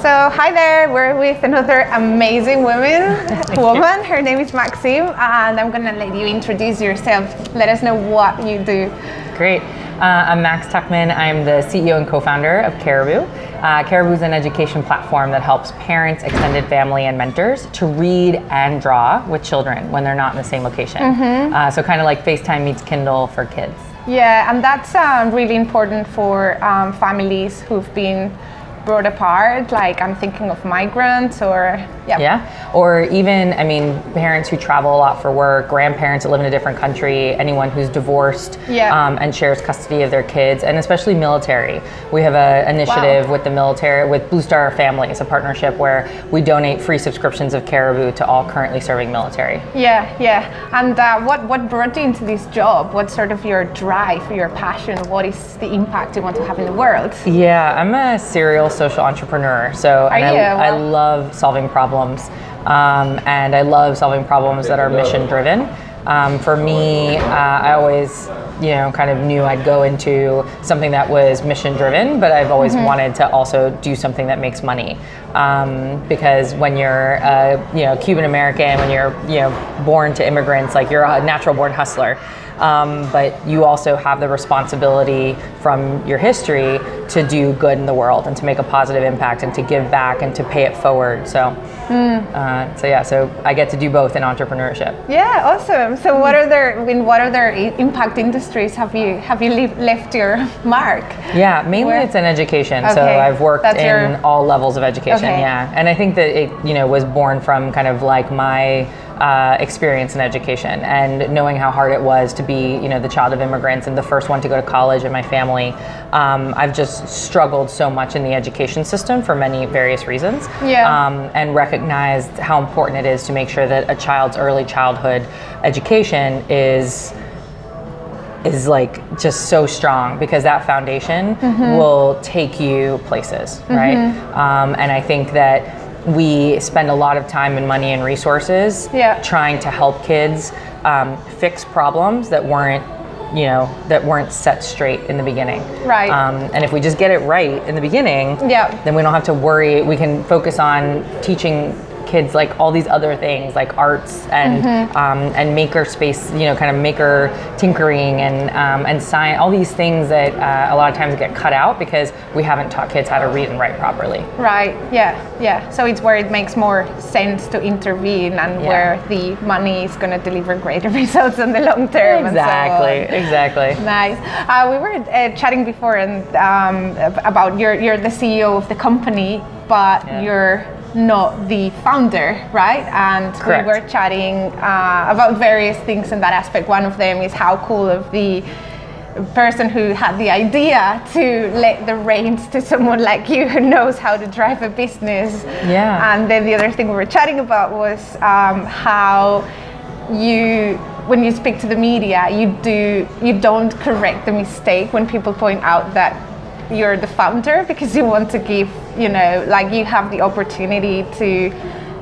So hi there, we're with another amazing woman. Her name is Maxeme, and I'm gonna let you introduce yourself. Let us know what you do. Great. I'm Max Tuchman. I'm the CEO and co-founder of Caribu. Caribu is an education platform that helps parents, extended family, and mentors to read and draw with children when they're not in the same location. So kind of like FaceTime meets Kindle for kids. Yeah, and that's really important for families who've been brought apart. Like I'm thinking of migrants or or even, I mean, parents who travel a lot for work, grandparents that live in a different country, anyone who's divorced and shares custody of their kids, and especially military. We have an initiative with the military, with Blue Star Families, a partnership where we donate free subscriptions of Caribu to all currently serving military. And what brought you into this job? What's sort of your drive, your passion? What is the impact you want to have in the world? Yeah, I'm a serial social entrepreneur. So I love solving problems. And I love solving problems that are mission driven. For me, I always, kind of knew I'd go into something that was mission driven, but I've always wanted to also do something that makes money. Because when you're, Cuban American, when you're, born to immigrants, like you're a natural born hustler. But you also have the responsibility from your history to do good in the world and to make a positive impact and to give back and to pay it forward. So I get to do both in entrepreneurship. Yeah, awesome. So what other impact industries have you left your mark? Yeah, mainly it's in education. Okay. So I've worked in all levels of education. Okay. Yeah, and I think that it was born from kind of like my experience in education and knowing how hard it was to be, the child of immigrants and the first one to go to college in my family. I've just struggled so much in the education system for many various reasons. And recognized how important it is to make sure that a child's early childhood education is like just so strong, because that foundation will take you places, right? And I think that we spend a lot of time and money and resources trying to help kids fix problems that weren't set straight in the beginning. Right. And if we just get it right in the beginning, then we don't have to worry. We can focus on teaching kids like all these other things like arts and maker space, kind of maker tinkering and science, all these things that a lot of times get cut out because we haven't taught kids how to read and write properly. Right. Yeah. So it's where it makes more sense to intervene and where the money is going to deliver greater results in the long term. Exactly. Nice. We were chatting before and about you're the CEO of the company, but you're not the founder, right? And Correct. We were chatting about various things in that aspect. One of them is how cool of the person who had the idea to let the reins to someone like you who knows how to drive a business. Yeah. And then the other thing we were chatting about was how when you speak to the media, you don't correct the mistake when people point out that you're the founder, because you want to give, you have the opportunity to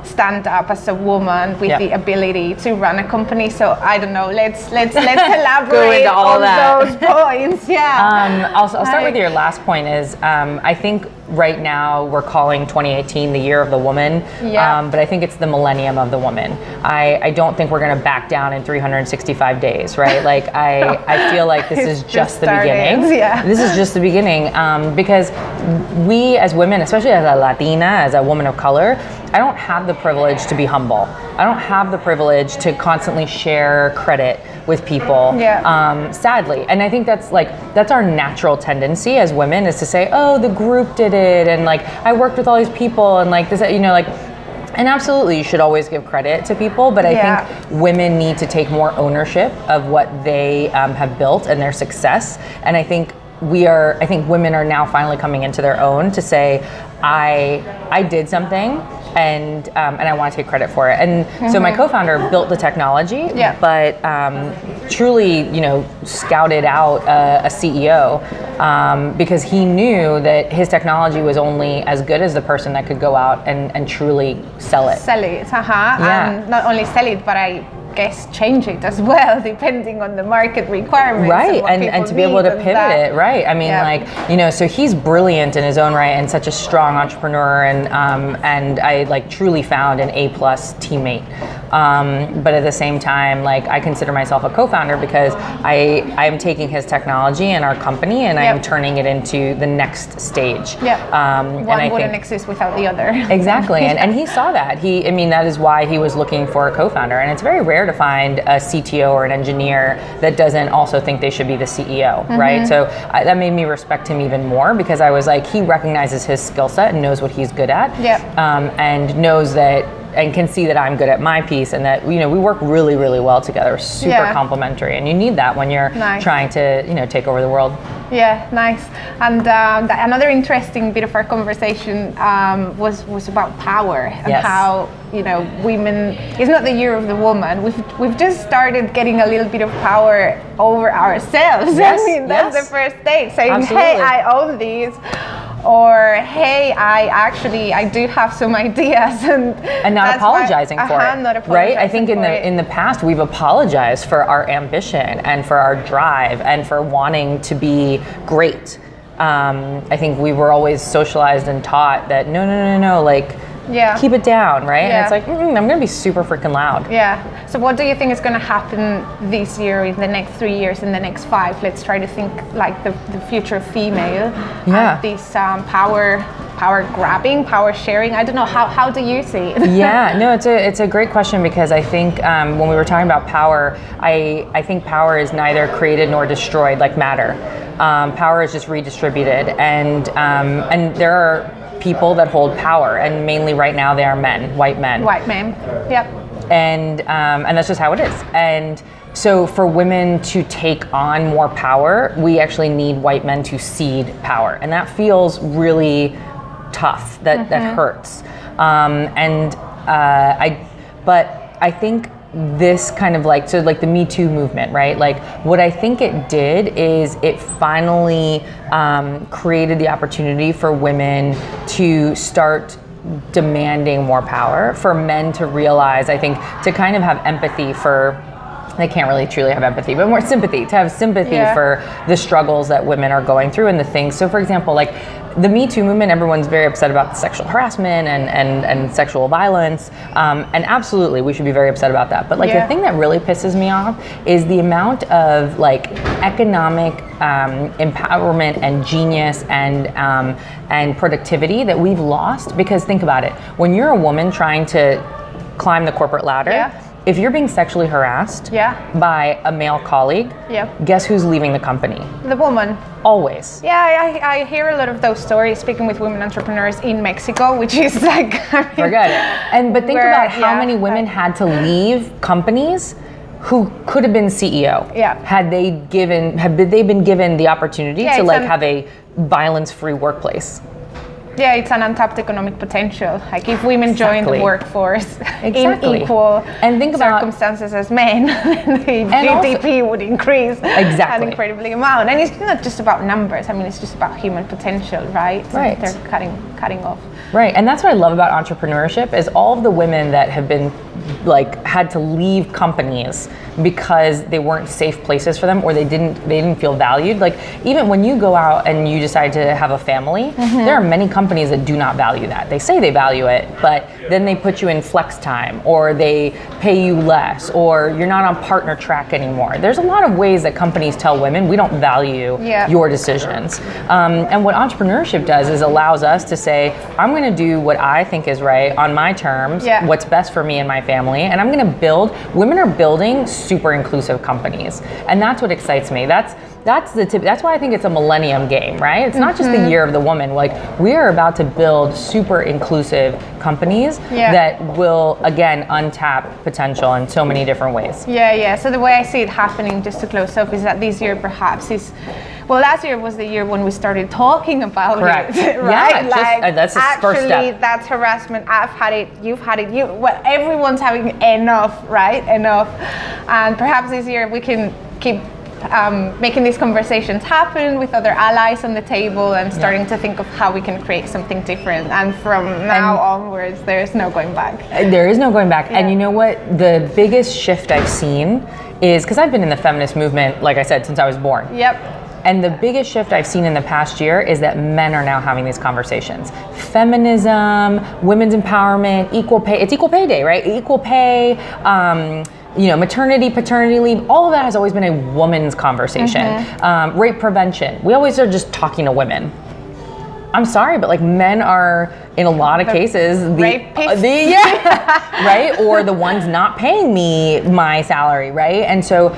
stand up as a woman with the ability to run a company. So I don't know, let's elaborate on those points. I'll start with your last point is I think right now we're calling 2018 the year of the woman, but I think it's the millennium of the woman. I don't think we're going to back down in 365 days, right? Like I feel like this is just the beginning. This is just the beginning, because we as women, especially as a Latina, as a woman of color, I don't have the privilege to be humble. I don't have the privilege to constantly share credit with people, sadly. And I think that's our natural tendency as women, is to say, oh, the group did it, and like I worked with all these people, and like this, and absolutely you should always give credit to people, but I think women need to take more ownership of what they have built and their success. And I think women are now finally coming into their own to say, I did something, and I want to take credit for it. And so my co-founder built the technology, but truly, scouted out a CEO because he knew that his technology was only as good as the person that could go out and truly sell it. And not only sell it, but I guess, change it as well, depending on the market requirements. Right, and to be able to pivot it, right? I mean, so he's brilliant in his own right and such a strong entrepreneur, and I like truly found an A+ teammate. But at the same time, like I consider myself a co-founder because I am taking his technology and our company and I am turning it into the next stage. One wouldn't exist without the other. Exactly, and he saw that. That is why he was looking for a co-founder, and it's very rare to find a CTO or an engineer that doesn't also think they should be the CEO, right? So that made me respect him even more because I was like, he recognizes his skill set and knows what he's good at, and knows that and can see that I'm good at my piece and that we work really, really well together. We're super complementary, and you need that when you're trying to take over the world. Yeah, nice. And another interesting bit of our conversation was about power and how women. It's not the year of the woman. We've just started getting a little bit of power over ourselves. Yes, That's the first stage. Saying, hey, I own these. Or hey, I do have some ideas, and not apologizing for it, not apologizing right? I think in the past we've apologized for our ambition and for our drive and for wanting to be great. I think we were always socialized and taught that no, like keep it down, right? And it's like I'm going to be super freaking loud. Yeah. So what do you think is going to happen this year, in the next 3 years, in the next 5? Let's try to think like the future of female. This power grabbing, power sharing. I don't know, how do you see it? It's a great question because I think when we were talking about power, I think power is neither created nor destroyed like matter. Power is just redistributed, and there are people that hold power, and mainly right now they are men, white men. And that's just how it is. And so for women to take on more power, we actually need white men to cede power, and that feels really tough. That hurts. But I think this kind of like the Me Too movement, right? Like what I think it did is it finally created the opportunity for women to start demanding more power, for men to realize, I think, to kind of have empathy for, they can't really truly have empathy, but more sympathy, to have sympathy for the struggles that women are going through and the things. So for example, like the Me Too movement, everyone's very upset about sexual harassment and sexual violence. And absolutely, we should be very upset about that. But like the thing that really pisses me off is the amount of like economic empowerment and genius and productivity that we've lost. Because think about it, when you're a woman trying to climb the corporate ladder, if you're being sexually harassed by a male colleague, guess who's leaving the company? The woman. Always. Yeah, I hear a lot of those stories speaking with women entrepreneurs in Mexico, which is like, forget it. But think about how many women had to leave companies who could have been CEO had they been given the opportunity to like have a violence-free workplace. Yeah, it's an untapped economic potential. Like if women join the workforce in equal circumstances as men, the GDP would increase an incredibly amount. And it's not just about numbers. I mean, it's just about human potential, right? Right. They're cutting off. Right, and that's what I love about entrepreneurship is all of the women that have been had to leave companies because they weren't safe places for them, or they didn't feel valued. Like even when you go out and you decide to have a family, there are many companies that do not value that. They say they value it, but then they put you in flex time, or they pay you less, or you're not on partner track anymore. There's a lot of ways that companies tell women we don't value your decisions. And what entrepreneurship does is allows us to say, I'm going to do what I think is right on my terms, what's best for me and my family, and I'm going to build. Women are building super inclusive companies, and that's what excites me. That's the tip. That's why I think it's a millennium game, right? It's not just the year of the woman. Like we are about to build super inclusive companies that will again untap potential in so many different ways. So the way I see it happening, just to close off, is that this year perhaps is. Well, last year was the year when we started talking about it, right? Yeah, that's the first step. Actually, that's harassment. I've had it. You've had it. Everyone's having enough, right? Enough. And perhaps this year we can keep making these conversations happen with other allies on the table and starting to think of how we can create something different. And from now onwards, there's no going back. There is no going back. And you know what? The biggest shift I've seen is, because I've been in the feminist movement, like I said, since I was born. Yep. And the biggest shift I've seen in the past year is that men are now having these conversations. Feminism, women's empowerment, equal pay. It's equal pay day, right? Equal pay, maternity, paternity leave, all of that has always been a woman's conversation. Rape prevention. We always are just talking to women. I'm sorry, but like men are in a lot of cases right, or the ones not paying me my salary, right? And so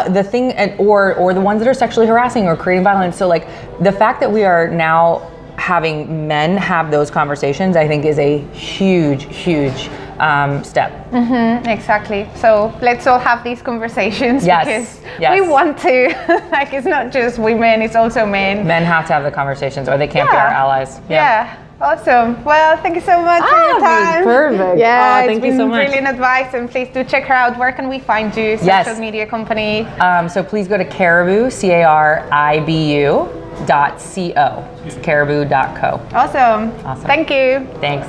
the thing, or the ones that are sexually harassing or creating violence. So like the fact that we are now having men have those conversations, I think is a huge step. Exactly. So let's all have these conversations because we want to. Like, it's not just women; it's also men. Men have to have the conversations, or they can't be our allies. Yeah. Awesome. Well, thank you so much for your time. Perfect. Yeah, thank you so much. Brilliant advice, and please do check her out. Where can we find you? Social media company. So please go to Caribu, Caribu.co. It's caribu.co. Awesome. Thank you. Thanks.